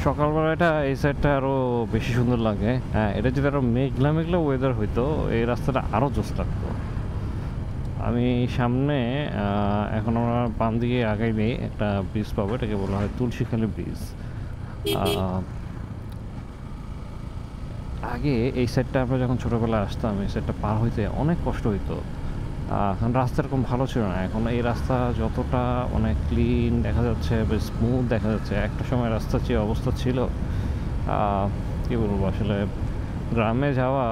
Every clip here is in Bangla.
সকালবেলাটা এই সাইডটা আরো বেশি সুন্দর লাগে। হ্যাঁ, এটা যদি আরো মেঘলা মেঘলা ওয়েদার হইতো এই রাস্তাটা আরো জোস লাগতো। আমি সামনে এখন আমরা বাম দিকে আগাইলেই একটা ব্রিজ পাবো, এটাকে বলা হয় তুলসীখালী ব্রিজ। আগে এই সাইডটা আমরা যখন ছোটোবেলায় আসতাম এই সাইডটা পার হইতে অনেক কষ্ট হইতো, কারণ রাস্তা এরকম ভালো ছিল না। এখন এই রাস্তা যতটা অনেক ক্লিন দেখা যাচ্ছে, বেশ স্মুথ দেখা যাচ্ছে। একটা সময় রাস্তার যে অবস্থা ছিল, কী বলবো আসলে, গ্রামে যাওয়া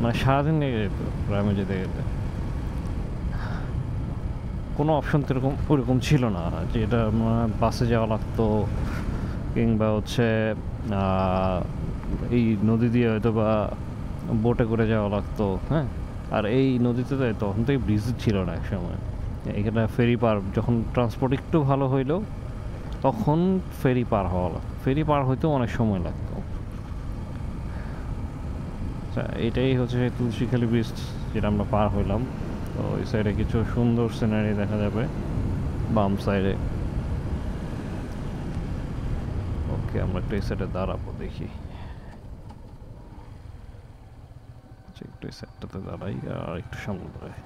মানে সারাদিন লেগে যেত গ্রামে যেতে গেলে। কোনো অপশন তো এরকম ওরকম ছিল না যে এটা বাসে যাওয়া লাগতো, কিংবা হচ্ছে এই নদী দিয়ে হয়তো বা বোটে করে যাওয়া লাগতো। হ্যাঁ, আর এই নদীতে তো তখন তো এই ব্রিজ ছিল না এক সময়। এখানে ফেরি পার যখন ট্রান্সপোর্ট একটু ভালো হইলো তখন ফেরি পার হওয়া লাগতো, ফেরি পার হইতেও অনেক সময় লাগতো। এটাই হচ্ছে সেই তুলসীখালী ব্রিজ যেটা আমরা পার হইলাম। তো ওই সাইডে কিছু সুন্দর সিনারি দেখা যাবে বাম সাইডে। ওকে, আমরা একটু এই সাইডে দাঁড়াবো, দেখি একটু এই সাইডটাতে দাঁড়াই আর একটু সামনে দাঁড়াই।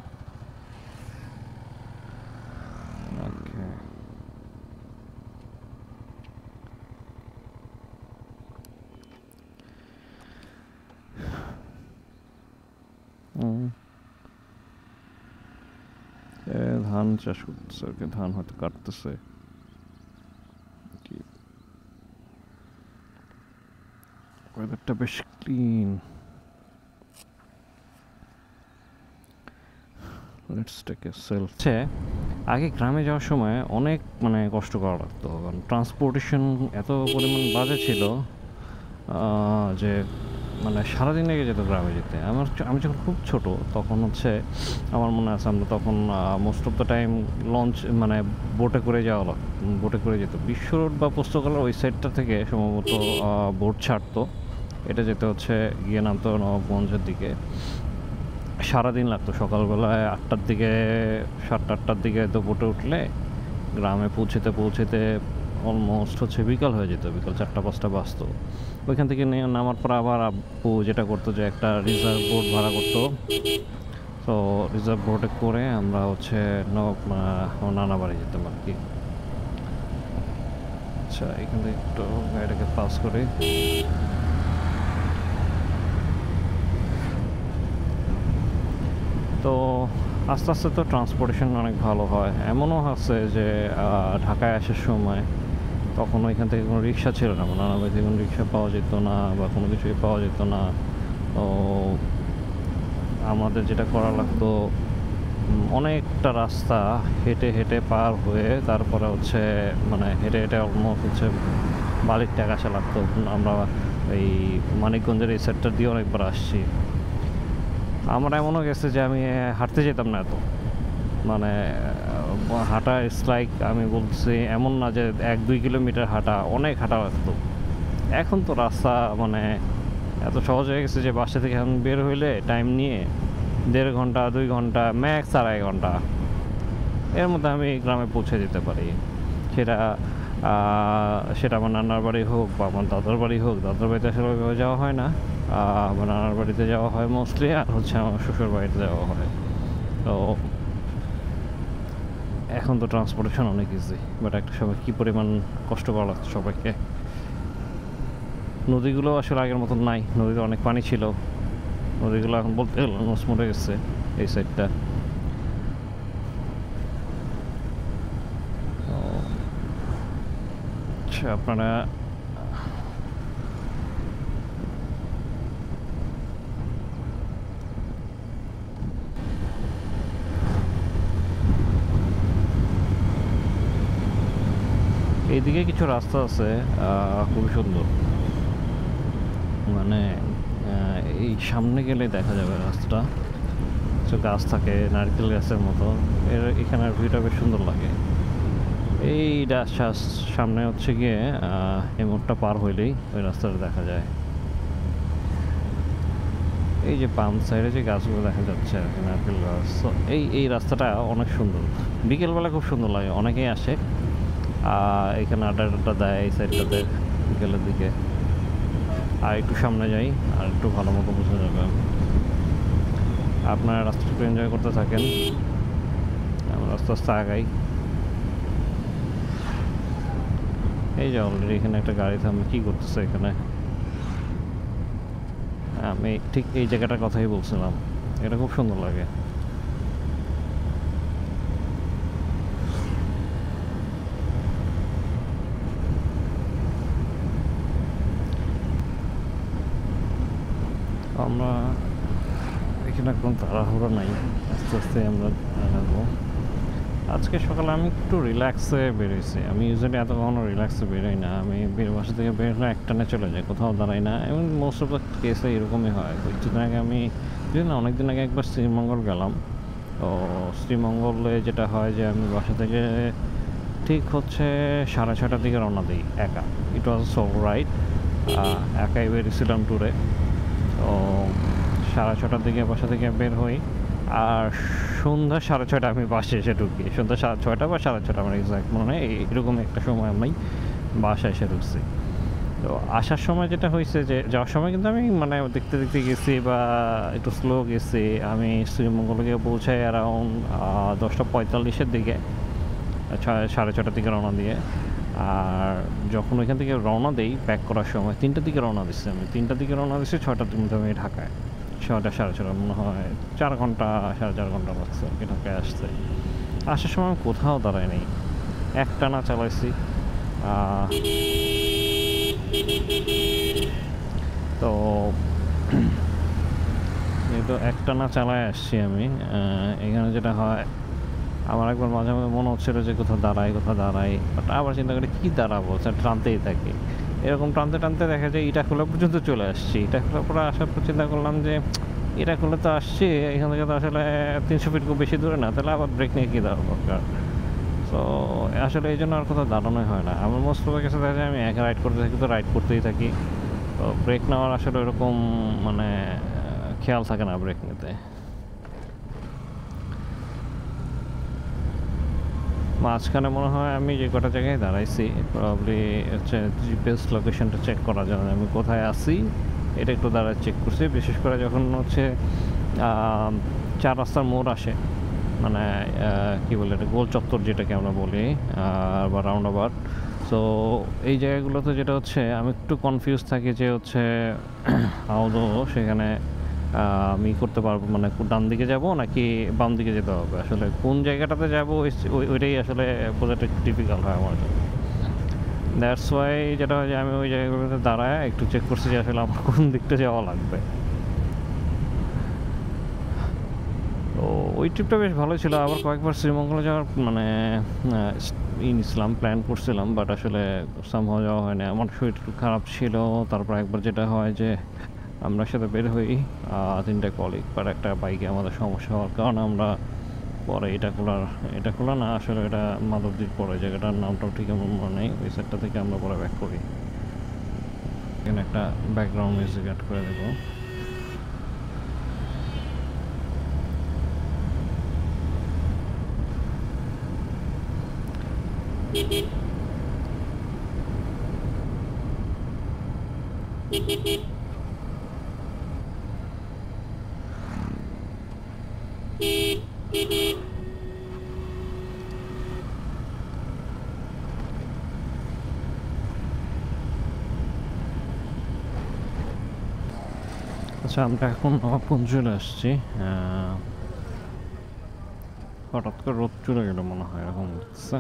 ওকে, ধান চাষ করতেছে, ওকে ধান হয়তো কাটতেছে। ওয়েদারটা বেশ clean. Let's take a selfie. আগে গ্রামে যাওয়ার সময় অনেক মানে কষ্ট করা লাগতো, কারণ ট্রান্সপোর্টেশন এত পরিমাণ বাজে ছিল যে মানে সারাদিন লেগে যেত গ্রামে যেতে। আমি যখন খুব ছোট তখন হচ্ছে আমার মনে আছে আমরা তখন most of the time launch মানে বোটে করে বোটে করে যেত। বিশ্ব রোড বা পুস্তকালয় ওই সাইডটা থেকে সম্ভবত বোট ছাড়তো, এটা যেতে হচ্ছে গিয়ে নামতো নবাবগঞ্জের দিকে। সারাদিন লাগতো, সকালবেলায় 8টার দিকে 7টা-8টার দিকে তো বোটে উঠলে গ্রামে পৌঁছেতে অলমোস্ট হচ্ছে বিকাল হয়ে যেত, বিকাল 4টা-5টা বাজতো। ওইখান থেকে নামার পর আবার আব্বু যেটা করতো যে একটা রিজার্ভ বোট ভাড়া করতো। তো রিজার্ভ বোটে করে আমরা হচ্ছে নানা বাড়ি যেতাম আর কি। আচ্ছা, এখান থেকে একটু গাড়িটাকে পাস করে তো আস্তে আস্তে তো ট্রান্সপোর্টেশন অনেক ভালো হয়। এমনও আছে যে ঢাকায় আসার সময় তখন ওইখান থেকে কোনো রিক্সা ছিল না, নানা বাড়িতে কোনো রিক্সা পাওয়া যেত না বা কোনো কিছুই পাওয়া যেত না। তো আমাদের যেটা করা লাগতো, অনেকটা রাস্তা হেঁটে হেঁটে পার হয়ে তারপরে হচ্ছে মানে হেঁটে হেঁটে অলমোস্ট হচ্ছে বালির ট্যাগ আসা লাগতো। আমরা এই মানিকগঞ্জের এই সাইডটা দিয়ে অনেকবার আসছি। আমার এমনও গেছে যে আমি হাঁটতে যেতাম না এত, মানে হাঁটা ইটস লাইক, আমি বলছি এমন না যে 1-2 কিলোমিটার হাঁটা, অনেক হাঁটা লাগতো। এখন তো রাস্তা মানে এত সহজ হয়ে গেছে যে বাসা থেকে এখন বের হইলে টাইম নিয়ে 1.5 ঘন্টা 2 ঘন্টা ম্যাক্স 2.5 ঘন্টা এর মধ্যে আমি গ্রামে পৌঁছে যেতে পারি। সেটা আমার নানার বাড়ি হোক বা আমার দাদার বাড়ি হোক। দাদার বাড়িতে আসলে ওইভাবে যাওয়া হয় না, আমার নানার বাড়িতে যাওয়া হয় মোস্টলি, আর হচ্ছে আমার শ্বশুর বাড়িতে যাওয়া হয়। তো এখন তো ট্রান্সপোর্টেশন অনেক ইজি, বাট একটা সময় কী পরিমাণ কষ্ট করা লাগতো সবাইকে। নদীগুলো আসলে আগের মতন নাই, নদীতে অনেক পানি ছিল, নদীগুলো এখন বলতে গেলে অলমোস্ট মরে গেছে এই সাইডটা। আচ্ছা, আপনারা এইদিকে কিছু রাস্তা আছে খুবই সুন্দর, মানে এই সামনে গেলে দেখা যাবে রাস্তাটা, কিছু গাছ থাকে নারকেল গাছের মতো। এখানের ভিউটা বেশ সুন্দর লাগে। এই সামনে হচ্ছে গিয়ে এই মোড়টা পার হইলেই ওই রাস্তাটা দেখা যায়। এই যে বাম সাইডে যে গাছগুলো দেখা যাচ্ছে আর কি, নারকেল গাছ। এই রাস্তাটা অনেক সুন্দর, বিকেলবেলা খুব সুন্দর লাগে, অনেকেই আসে এখানে আড্ডা দেয় এই সাইডটাতে। বিকেলের দিকে। আর একটু সামনে যাই আর একটু ভালো মতো বোঝা যাবে। আপনারা রাস্তাটা একটু এনজয় করতে থাকেন, আমরা আস্তে আস্তে আগাই। এই যে অলরেডি এখানে একটা গাড়ি থামে, কী করতেছে এখানে? আমি ঠিক এই জায়গাটার কথাই বলছিলাম, এটা খুব সুন্দর লাগে। আমরা এখানে কোনো তাড়াহুড়ো নাই, আস্তে আস্তে আমরা আগাবো। আজকে সকালে আমি একটু রিল্যাক্সে বেরোইছি। আমি ইউজুয়ালি এত কখনো রিল্যাক্সে বেরোই না। আমি বাসা থেকে বের হলে একটানে চলে যাই, কোথাও দাঁড়াই না। এবং মোস্ট অফ দ্য কেসে এরকমই হয়। কিছুদিন আগে আমি না অনেকদিন আগে একবার শ্রীমঙ্গল গেলাম। তো শ্রীমঙ্গলে যেটা হয় যে আমি বাসা থেকে ঠিক হচ্ছে 6:30টার দিকে রওনা দিই একা। ইট ওয়াজ সো রাইট, একাই বেরিয়েছিলাম ট্যুরে। তো 6:30টার দিকে বাসা থেকে বের হই, আর সন্ধ্যা 6:30 আমি বাসে এসে ঢুকি। সন্ধ্যা 6:30 বা 6:30 আমার এক্সাক্ট মনে নেই, এরকম একটা সময় আমি বাসায় এসে ঢুকছি। তো আসার সময় যেটা হয়েছে যে যাওয়ার সময় কিন্তু আমি মানে দেখতে দেখতে গেছি বা একটু স্লো গেছি। আমি শ্রীমঙ্গলকে পৌঁছাই অ্যারাউন্ড 10:45-এর দিকে, 6:30টার দিকে রওনা দিয়ে। আর যখন ওইখান থেকে রওনা দিই ব্যাক করার সময় 3টার দিকে রওনা দিচ্ছি। আমি 3টার দিকে রওনা দিচ্ছি, 6টার মধ্যে আমি ঢাকায়। 6টা 6:30 মনে হয় 4 ঘন্টা 4.5 ঘন্টা লাগছে আর কি ঢাকায় আসতে। আসার সময় আমি কোথাও দাঁড়াই নেই, একটানা চালাইছি। তো যেহেতু একটানা চালায় আসছি আমি, এখানে যেটা হয় আমার একবার মাঝে মাঝে মনে হচ্ছিলো যে কোথাও দাঁড়াই বাট আবার চিন্তা করি কী দাঁড়াবো, টানতেই থাকি। এরকম টানতে টানতে দেখা যায় ইটাখোলা পর্যন্ত চলে আসছি। ইটাখোলা পরে আসার পর চিন্তা করলাম যে ইটাখোলা তো আসছি, এখান থেকে তো আসলে 300 ফিট খুব বেশি দূরে না, তাহলে আবার ব্রেক নিয়ে কী দাঁড়াবো দরকার। তো আসলে এই জন্য আর কোথাও দাঁড়ানোই হয় না। আমার মোস্ট অফ কাছে দেখা যায় আমি একা রাইড করতে থাকি, তো রাইড করতেই থাকি। তো ব্রেক নেওয়ার আসলে ওরকম মানে খেয়াল থাকে না ব্রেক নিতে। মাঝখানে মনে হয় আমি যে কটা জায়গায় দাঁড়াইছি প্রবাবলি হচ্ছে জিপিএস লোকেশনটা চেক করার জন্য আমি কোথায় আছি এটা একটু দাঁড়ায় চেক করছি। বিশেষ করে যখন হচ্ছে 4 রাস্তার মোড় আসে, মানে কী বলে এটা, গোল চত্বর যেটাকে আমরা বলি, বা রাউন্ড অ্যাবাউট। সো এই জায়গাগুলোতে যেটা হচ্ছে আমি একটু কনফিউজ থাকি যে হচ্ছে আদৌ সেখানে আমি করতে পারবো, মানে ডান দিকে যাব নাকি বাম দিকে যেতে হবে, আসলে কোন জায়গাটাতে যাব ওইটাই আসলে বোঝাটা একটু ডিফিকাল্ট হয় আমার জন্য। দ্যাটস ওয়াই যেটা হয় যে আমি ওই জায়গাগুলোতে দাঁড়ায় একটু চেক করছি যে আসলে আমার কোন দিকটা যাওয়া লাগবে। তো ওই ট্রিপটা বেশ ভালো ছিল। আবার কয়েকবার শ্রীমঙ্গলে যাওয়ার মানে নিয়েছিলাম, প্ল্যান করছিলাম, বাট আসলে সামহাও যাওয়া হয় না, আমার শরীর একটু খারাপ ছিল। তারপর একবার যেটা হয় যে আমরা সাথে বের হই 3টা কলিগ, বাট একটা বাইকে আমাদের সমস্যা হওয়ার কারণে আমরা পরে এটা খোলা না, আসলে এটা মাধবদীর পরে, জায়গাটার নামটাও ঠিক আমার মনে নেই। ওই সাইডটা থেকে আমরা পরে ব্যাক করি। এখানে একটা ব্যাকগ্রাউন্ড মিউজিক অ্যাড করে দেবো। আচ্ছা, আমরা এখন নবাবগঞ্জ চলে আসছি। হঠাৎ করে রোদ চলে গেল মনে হয়, এরকম হচ্ছে।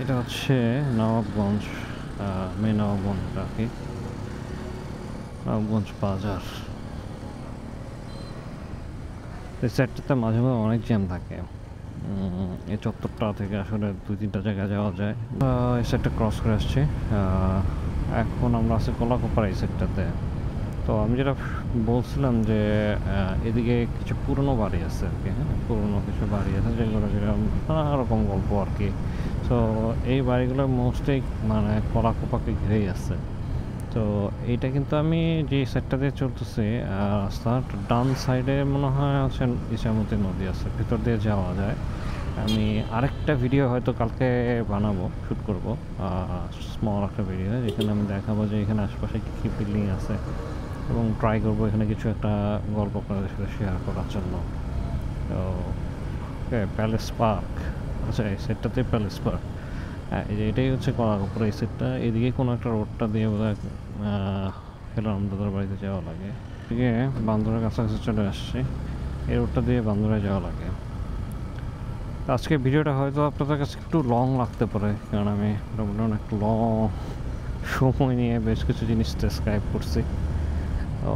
এটা হচ্ছে নবাবগঞ্জ, মেন নবাবগঞ্জ আর কি, নবাবগঞ্জ বাজার। এই সাইডটাতে মাঝে মাঝে অনেক জ্যাম থাকে। এই চত্বরটা থেকে আসলে 2-3টা জায়গায় যাওয়া যায়। এই সাইডটা ক্রস করে আসছে। এখন আমরা আছি কলাকোপার এই সাইডটাতে। তো আমি যেটা বলছিলাম যে এদিকে কিছু পুরনো বাড়ি আছে আর কি, হ্যাঁ, পুরনো কিছু বাড়ি আছে যেগুলো যেরকম নানা রকম গল্প আর কি। সো এই বাড়িগুলো মোস্টলি মানে কলাকোপাকে ঘিরেই আছে। তো এইটা কিন্তু আমি যে সাইডটা দিয়ে চলতেছি রাস্তার ডান সাইডে মনে হয় হচ্ছে ইছামতি নদী আছে, ভিতর দিয়ে যাওয়া যায়। আমি আরেকটা ভিডিও হয়তো কালকে বানাবো, শ্যুট করবো স্মল একটা ভিডিও, যেখানে আমি দেখাবো যে এখানে আশেপাশে কী কী বিল্ডিং আছে এবং ট্রাই করবো এখানে কিছু একটা গল্প আপনাদের সাথে শেয়ার করার জন্য। তো প্যালেস পার্ক, আচ্ছা এই সেটটাতে প্যালেস পার্ক, হ্যাঁ এই যে এটাই হচ্ছে কলাকাপুর এই সেটটা। এদিকে কোনো একটা রোডটা দিয়ে বোধ হয় খেলাম দাদার বাড়িতে যাওয়া লাগে, এদিকে বান্দরের কাছাকাছি চলে আসছে, এই রোডটা দিয়ে বান্দরে যাওয়া লাগে। আজকে ভিডিওটা হয়তো আপনাদের কাছে একটু লং লাগতে পারে, কারণ আমি মোটামুটি অনেক লং সময় নিয়ে বেশ কিছু জিনিস ডেসক্রাইব করছি। তো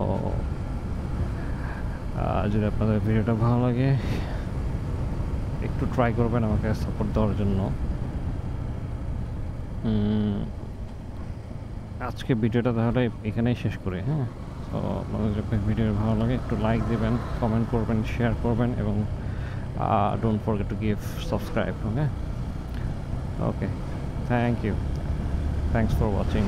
যদি আপনাদের ভিডিওটা ভালো লাগে একটু ট্রাই করবেন আমাকে সাপোর্ট দেওয়ার জন্য। আজকে ভিডিওটা তাহলে এখানেই শেষ করি, হ্যাঁ। তো আপনাদের যদি ভিডিও ভালো লাগে একটু লাইক দেবেন, কমেন্ট করবেন, শেয়ার করবেন এবং don't forget to give subscribe, okay. Thank you, thanks for watching.